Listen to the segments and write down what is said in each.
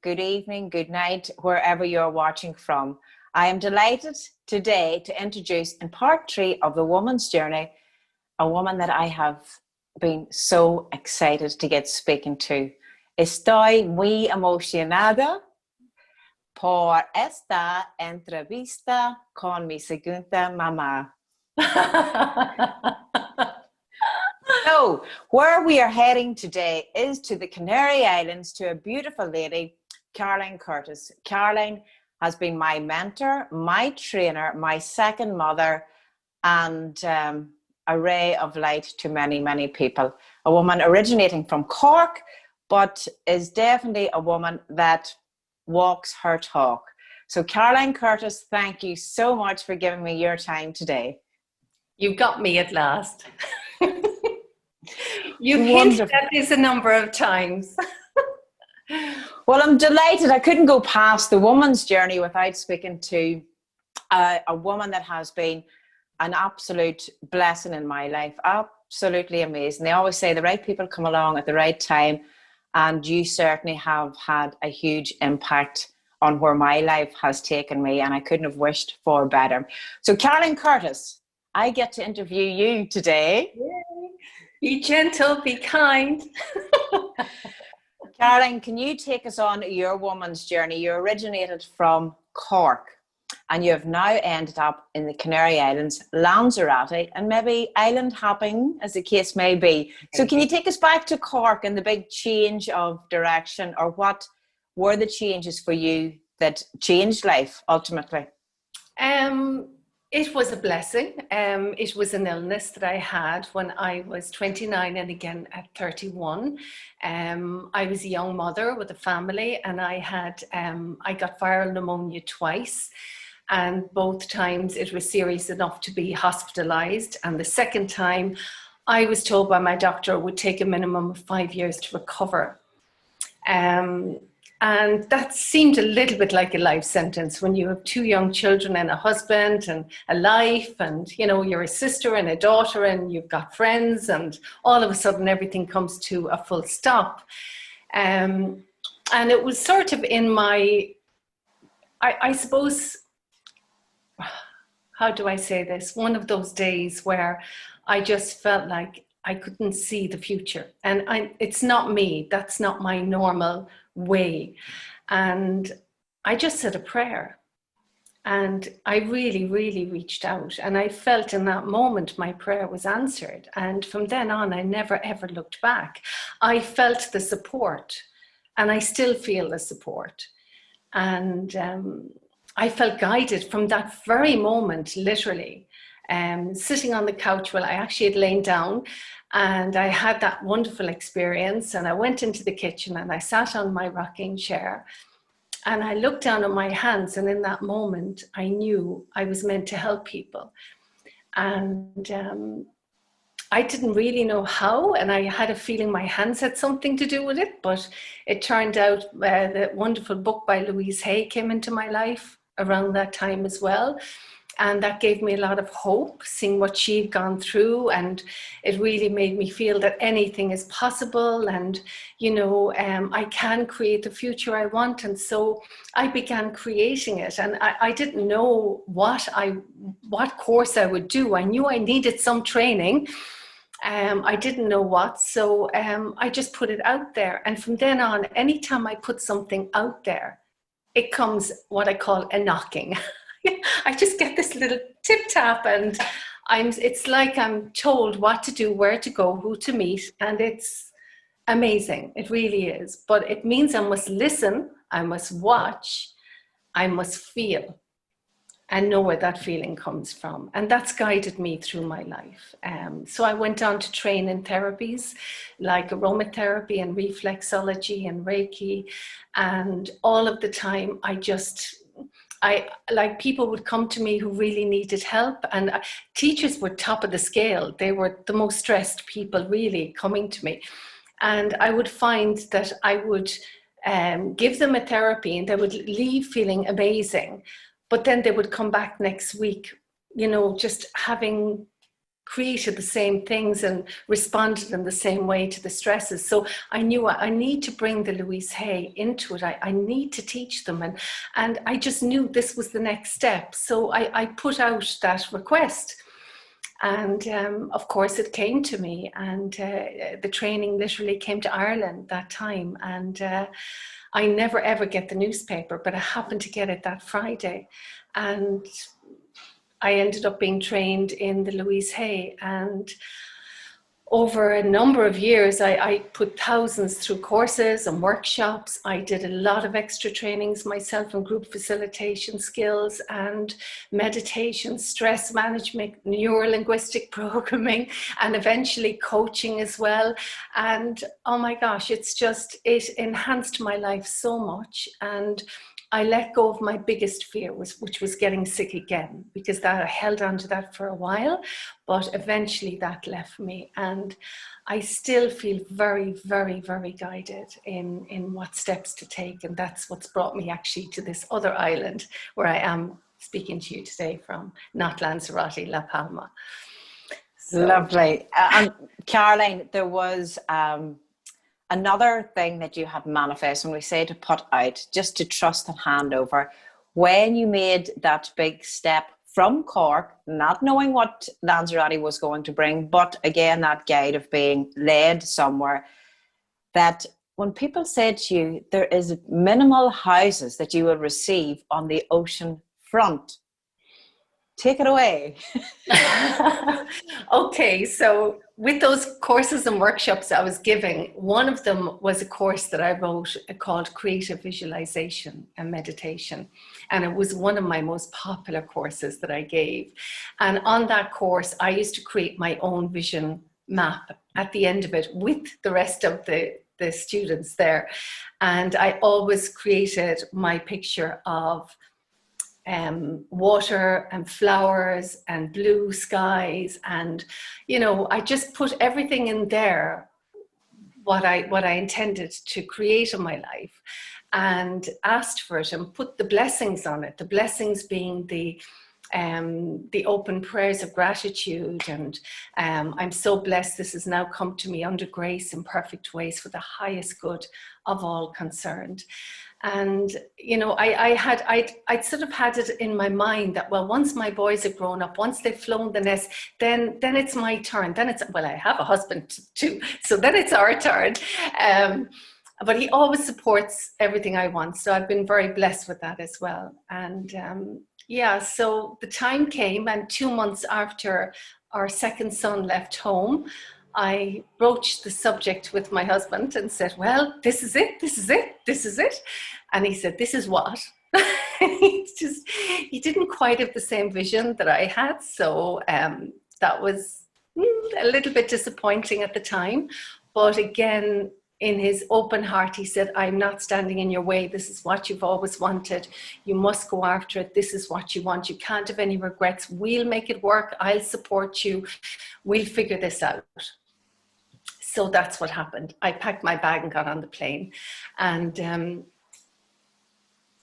good evening, good night, wherever you're watching from. I am delighted today to introduce in part 3 of The Woman's Journey, a woman that I have been so excited to get speaking to. Estoy muy emocionada por esta entrevista con mi segunda mamá. So, where we are heading today is to the Canary Islands to a beautiful lady, Carolyn Curtis. Carolyn has been my mentor, my trainer, my second mother, and a ray of light to many, many people. A woman originating from Cork, but is definitely a woman that walks her talk. So Carolyn Curtis, thank you so much for giving me your time today. You got me at last. You've hinted at this a number of times. Well, I'm delighted. I couldn't go past the woman's journey without speaking to a woman that has been an absolute blessing in my life. Absolutely amazing. They always say the right people come along at the right time, and you certainly have had a huge impact on where my life has taken me, and I couldn't have wished for better. So Carolyn Curtis, I get to interview you today. Yay. Be gentle, be kind. Carolyn, can you take us on your woman's journey? You originated from Cork and you have now ended up in the Canary Islands, Lanzarote, and maybe island hopping, as the case may be. So can you take us back to Cork and the big change of direction, or what were the changes for you that changed life ultimately? It was a blessing. It was an illness that I had when I was 29 and again at 31. I was a young mother with a family, and I got viral pneumonia twice, and both times it was serious enough to be hospitalized. And the second time I was told by my doctor it would take a minimum of 5 years to recover. And that seemed a little bit like a life sentence when you have 2 young children and a husband and a life, and you know, you're a sister and a daughter and you've got friends, and all of a sudden everything comes to a full stop. And it was sort of in my, I suppose, how do I say this? One of those days where I just felt like I couldn't see the future. And it's not me, that's not my normal way. And I just said a prayer, and I really, really reached out, and I felt in that moment my prayer was answered. And from then on, I never ever looked back. I felt the support, and I still feel the support. And I felt guided from that very moment, literally. Sitting on the couch, well, I actually had lain down, and I had that wonderful experience, and I went into the kitchen and I sat on my rocking chair and I looked down at my hands, and in that moment I knew I was meant to help people. And I didn't really know how, and I had a feeling my hands had something to do with it, but it turned out the wonderful book by Louise Hay came into my life around that time as well. And that gave me a lot of hope, seeing what she'd gone through. And it really made me feel that anything is possible. And, you know, I can create the future I want. And so I began creating it. And I didn't know what course I would do. I knew I needed some training. I didn't know what. So I just put it out there. And from then on, anytime I put something out there, it comes what I call a knocking. I just get this little tip tap, and it's like I'm told what to do, where to go, who to meet, and it's amazing. It really is. But it means I must listen, I must watch, I must feel, and know where that feeling comes from. And that's guided me through my life. So I went on to train in therapies like aromatherapy and reflexology and Reiki, and all of the time like people would come to me who really needed help, and teachers were top of the scale. They were the most stressed people really coming to me, and I would find that I would give them a therapy and they would leave feeling amazing, but then they would come back next week, you know, just having created the same things and responded in the same way to the stresses. So I knew I need to bring the Louise Hay into it. I need to teach them. And I just knew this was the next step. So I put out that request. And of course it came to me, and the training literally came to Ireland that time. And I never ever get the newspaper, but I happened to get it that Friday. And I ended up being trained in the Louise Hay, and over a number of years, I put thousands through courses and workshops. I did a lot of extra trainings myself in group facilitation skills and meditation, stress management, neuro-linguistic programming, and eventually coaching as well. And oh my gosh, it enhanced my life so much. And I let go of my biggest fear, which was getting sick again, because I held on to that for a while, but eventually that left me. And I still feel very, very, very guided in what steps to take. And that's what's brought me actually to this other island where I am speaking to you today from, not Lanzarote, La Palma. So. Lovely. And Caroline, there was another thing that you had manifest, when we say to put out, just to trust and hand over, when you made that big step from Cork, not knowing what Lanzarote was going to bring, but again, that guide of being led somewhere, that when people said to you, there is minimal houses that you will receive on the ocean front. Take it away. Okay, so with those courses and workshops I was giving, one of them was a course that I wrote called Creative Visualization and Meditation. And it was one of my most popular courses that I gave. And on that course, I used to create my own vision map at the end of it with the rest of the students there. And I always created my picture of water and flowers and blue skies, and I just put everything in there, what I intended to create in my life, and asked for it and put the blessings on it, the blessings being the open prayers of gratitude, and I'm so blessed this has now come to me under grace in perfect ways for the highest good of all concerned. And I'd sort of had it in my mind that, well, once my boys are grown up, once they've flown the nest, then it's my turn. Then I have a husband too, so then it's our turn. But he always supports everything I want, so I've been very blessed with that as well. And so the time came, and 2 months after our second son left home, I broached the subject with my husband and said, well, this is it. And he said, this is what? He didn't quite have the same vision that I had. So that was a little bit disappointing at the time. But again, in his open heart, he said, I'm not standing in your way. This is what you've always wanted. You must go after it. This is what you want. You can't have any regrets. We'll make it work. I'll support you. We'll figure this out. So that's what happened. I packed my bag and got on the plane. And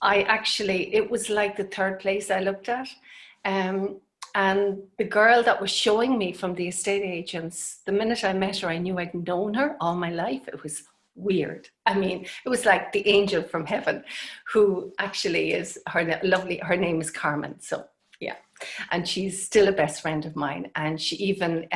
it was like the third place I looked at. And the girl that was showing me from the estate agents, the minute I met her, I knew I'd known her all my life. It was weird. I mean, it was like the angel from heaven, who actually is her name is Carmen. So yeah, and she's still a best friend of mine. And she even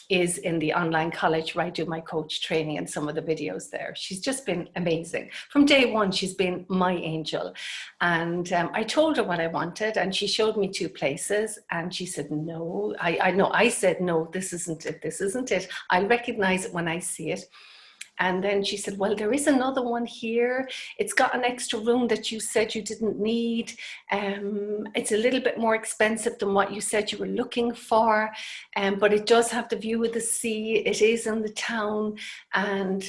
is in the online college where I do my coach training and some of the videos there. She's just been amazing. From day one, she's been my angel. And I told her what I wanted, and she showed me 2 places, and she said, no, I said, no, this isn't it. I recognize it when I see it. And then she said, well, there is another one here. It's got an extra room that you said you didn't need. It's a little bit more expensive than what you said you were looking for. But it does have the view of the sea. It is in the town. And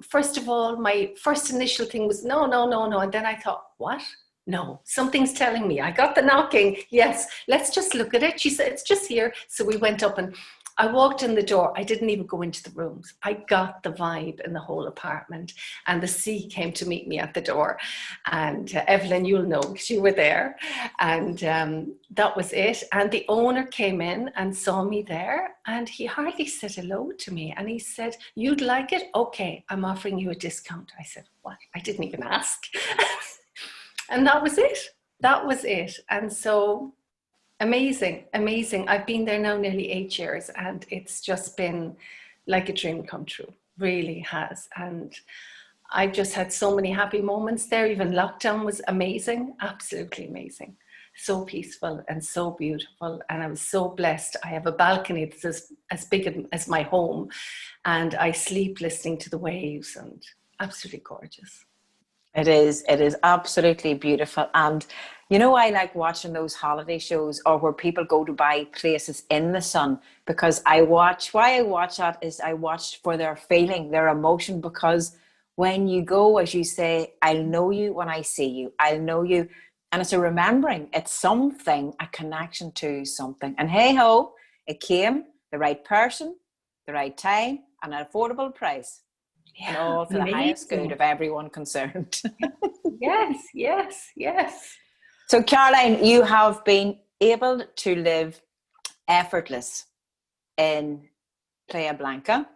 first of all, my first initial thing was, no. And then I thought, what? No, something's telling me. I got the knocking. Yes, let's just look at it. She said, it's just here. So we went up, and I walked in the door. I didn't even go into the rooms. I got the vibe in the whole apartment, and the sea came to meet me at the door. And Evelyn, you'll know because you were there. And that was it. And the owner came in and saw me there, and he hardly said hello to me. And he said, "You'd like it? Okay, I'm offering you a discount." I said, "What?" I didn't even ask. And that was it. That was it. And so amazing, amazing. I've been there now nearly 8 years, and it's just been like a dream come true, really has. And I've just had so many happy moments there. Even lockdown was amazing, absolutely amazing. So peaceful and so beautiful. And I was so blessed. I have a balcony that's as big as my home, and I sleep listening to the waves, and absolutely gorgeous. It is absolutely beautiful. And I like watching those holiday shows, or where people go to buy places in the sun, because why I watch that is I watch for their feeling, their emotion, because when you go, as you say, I'll know you when I see you, I'll know you. And it's a remembering, it's something, a connection to something. And hey ho, it came, the right person, the right time, and an affordable price. Yeah, and all for amazing. The highest good of everyone concerned. Yes, yes, yes. So Caroline, you have been able to live effortless in Playa Blanca.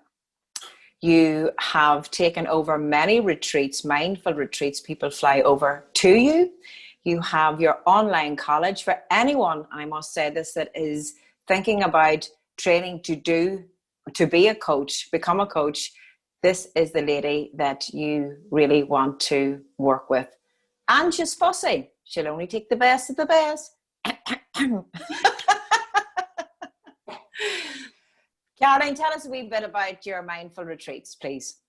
You have taken over many retreats, mindful retreats. People fly over to you. You have your online college for anyone, and I must say this, that is thinking about training to be a coach, become a coach. This is the lady that you really want to work with. And she's fussy. She'll only take the best of the best. Caroline, tell us a wee bit about your mindful retreats, please.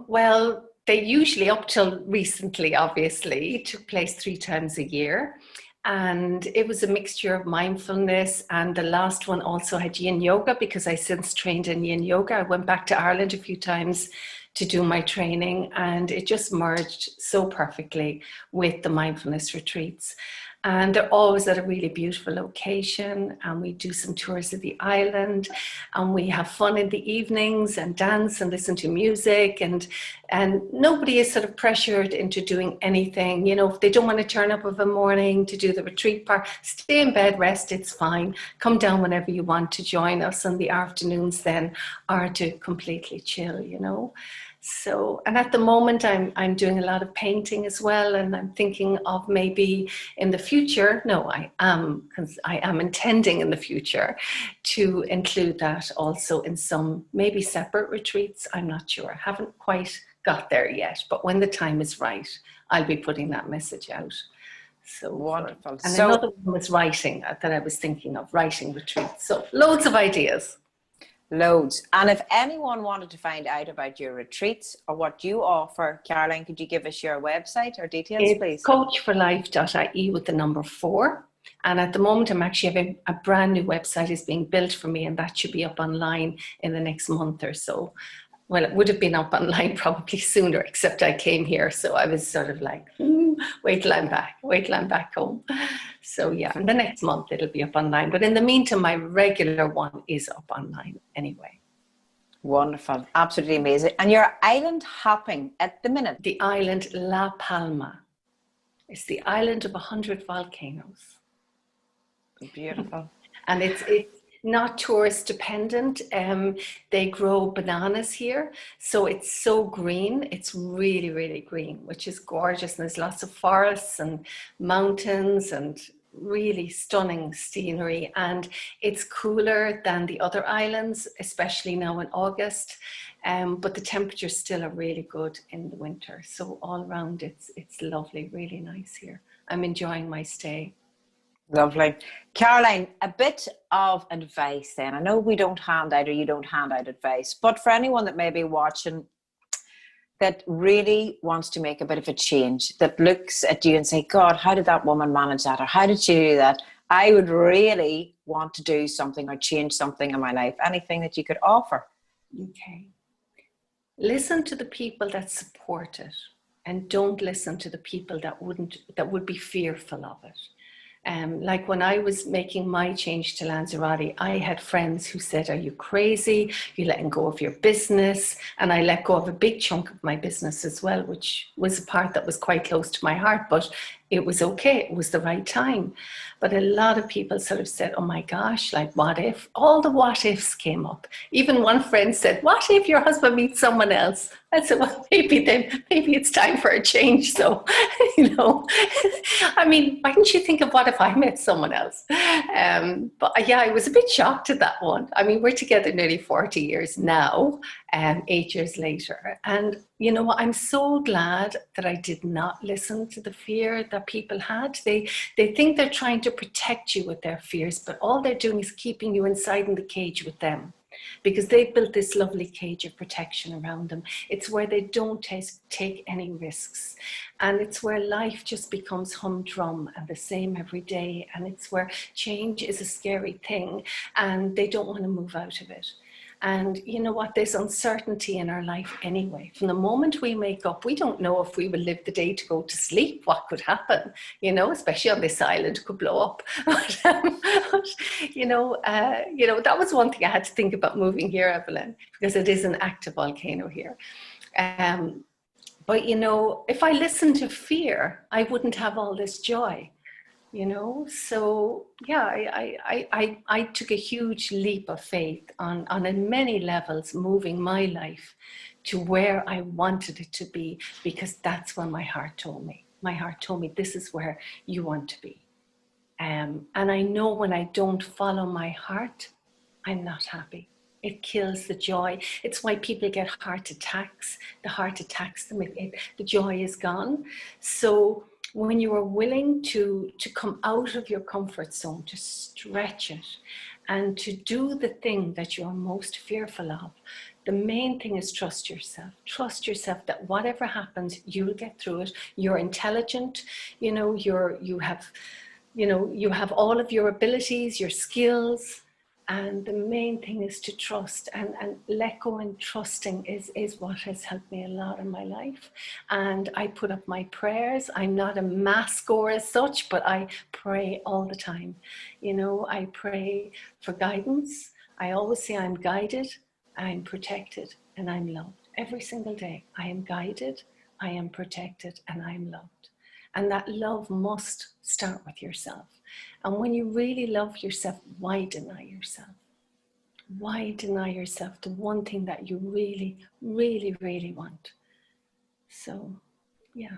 Well, they usually, up till recently, obviously, took place 3 times a year. And it was a mixture of mindfulness, and the last one also had yin yoga, because I since trained in yin yoga. I went back to Ireland a few times to do my training, and it just merged so perfectly with the mindfulness retreats. And they're always at a really beautiful location, and we do some tours of the island, and we have fun in the evenings and dance and listen to music, and nobody is sort of pressured into doing anything. If they don't want to turn up of a morning to do the retreat part, stay in bed, rest, it's fine. Come down whenever you want to join us, and the afternoons then are to completely chill. So, and at the moment I'm doing a lot of painting as well, and I'm thinking of maybe in the future, because I am intending in the future to include that also in some maybe separate retreats. I'm not sure, I haven't quite got there yet, but when the time is right, I'll be putting that message out. So wonderful. And another one was writing, that I was thinking of, writing retreats. So loads of ideas. Loads. And if anyone wanted to find out about your retreats or what you offer, Caroline, could you give us your website or details, please? Coach4Life.ie with the number 4. And at the moment, I'm actually having a brand new website is being built for me, and that should be up online in the next month or so. Well, it would have been up online probably sooner, except I came here. So I was sort of like, wait till I'm back home. So yeah, and the next month it'll be up online. But in the meantime, my regular one is up online anyway. Wonderful. Absolutely amazing. And you're island hopping at the minute. The island La Palma. It's the island of 100 volcanoes. Beautiful. And it's not tourist dependent. They grow bananas here, so it's so green. It's really, really green, which is gorgeous. And there's lots of forests and mountains and really stunning scenery. And it's cooler than the other islands, especially now in August. But the temperatures still are really good in the winter. So all around, it's lovely, really nice here. I'm enjoying my stay. Lovely. Caroline, a bit of advice then. I know we don't hand out, or you don't hand out advice, but for anyone that may be watching that really wants to make a bit of a change, that looks at you and say, God, how did that woman manage that? Or how did she do that? I would really want to do something or change something in my life. Anything that you could offer? Okay. Listen to the people that support it, and don't listen to the people that would be fearful of it. Like when I was making my change to Lanzarote, I had friends who said, "Are you crazy? You're letting go of your business." And I let go of a big chunk of my business as well, which was a part that was quite close to my heart, but it was okay. It was the right time. But a lot of people sort of said, "Oh my gosh, like what if?" All the what ifs came up. Even one friend said, "What if your husband meets someone else?" I said, "Well, maybe it's time for a change." So, I mean, why didn't you think of what if I met someone else? But yeah, I was a bit shocked at that one. I mean, we're together nearly 40 years now, 8 years later. And you know what? I'm so glad that I did not listen to the fear that people had. They think they're trying to protect you with their fears, but all they're doing is keeping you inside in the cage with them, because they've built this lovely cage of protection around them. It's where they don't take any risks. And it's where life just becomes humdrum and the same every day. And it's where change is a scary thing and they don't want to move out of it. And you know what? There's uncertainty in our life anyway. From the moment we wake up, we don't know if we will live the day to go to sleep. What could happen? Especially on this island, it could blow up. But that was one thing I had to think about moving here, Evelyn, because it is an active volcano here. But if I listened to fear, I wouldn't have all this joy. So yeah, I took a huge leap of faith on many levels, moving my life to where I wanted it to be, because that's what my heart told me. My heart told me, this is where you want to be. And I know when I don't follow my heart, I'm not happy. It kills the joy. It's why people get heart attacks. The heart attacks them. The joy is gone. So when you are willing to come out of your comfort zone, to stretch it, and to do the thing that you're most fearful of, the main thing is trust yourself. Trust yourself that whatever happens, you'll get through it. You're intelligent. You have all of your abilities, your skills. And the main thing is to trust, and let go, and trusting is what has helped me a lot in my life. And I put up my prayers. I'm not a mass goer as such, but I pray all the time. I pray for guidance. I always say I'm guided, I'm protected, and I'm loved. Every single day, I am guided, I am protected, and I am loved. And that love must start with yourself. And when you really love yourself, why deny yourself? Why deny yourself the one thing that you really, really, really want? So, yeah.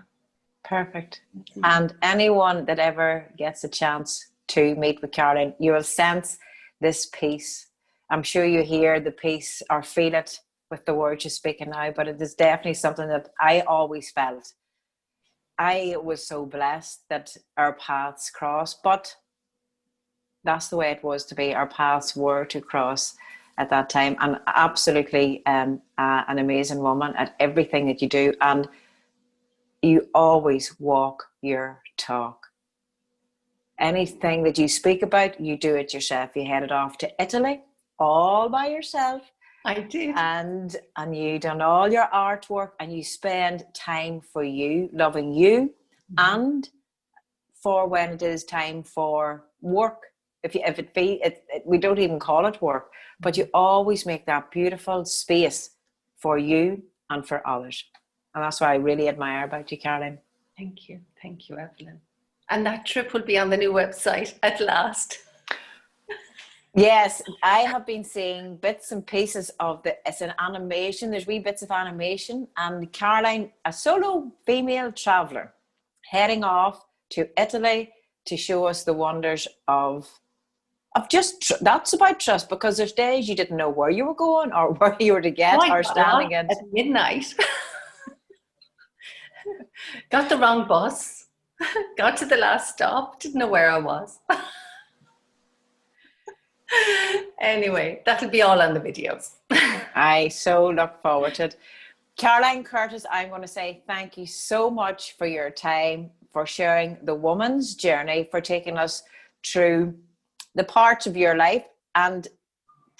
Perfect. And anyone that ever gets a chance to meet with Carolyn, you will sense this peace. I'm sure you hear the peace or feel it with the words you're speaking now, but it is definitely something that I always felt. I was so blessed that our paths crossed, but that's the way it was to be. Our paths were to cross at that time. And absolutely an amazing woman at everything that you do. And you always walk your talk. Anything that you speak about, you do it yourself. You headed off to Italy all by yourself. I did. And you done all your artwork, and you spend time for you, loving you, and for when it is time for work. We don't even call it work, but you always make that beautiful space for you and for others. And that's what I really admire about you, Carolyn. Thank you, Evelyn. And that trip will be on the new website at last. Yes, I have been seeing bits and pieces of it's an animation. There's wee bits of animation, and Caroline, a solo female traveller, heading off to Italy to show us the wonders of just, that's about trust, because there's days you didn't know where you were going or where you were to get, or standing in. At midnight. Got the wrong bus. Got to the last stop. Didn't know where I was. Anyway, that'll be all on the videos. I so look forward to it. Carolyn Curtis, I'm going to say thank you so much for your time, for sharing the woman's journey, for taking us through the parts of your life and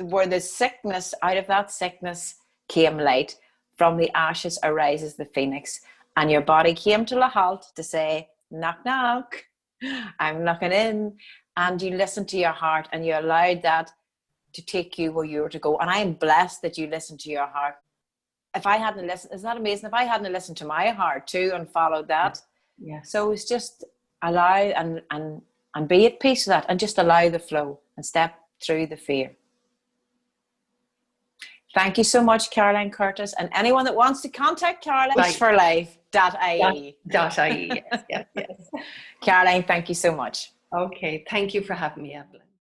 where the sickness, out of that sickness came light. From the ashes arises the phoenix, and your body came to a halt to say, knock, knock. I'm looking in, and you listen to your heart and you allowed that to take you where you were to go. And I'm blessed that you listened to your heart. If I hadn't listened, isn't that amazing? If I hadn't listened to my heart too and followed that. Yes. So it's just allow and be at peace with that, and just allow the flow and step through the fear. Thank you so much, Carolyn Curtis. And anyone that wants to contact Carolyns, visualising.ie. .ie, yes. Caroline, thank you so much. Okay, thank you for having me, Evelyn.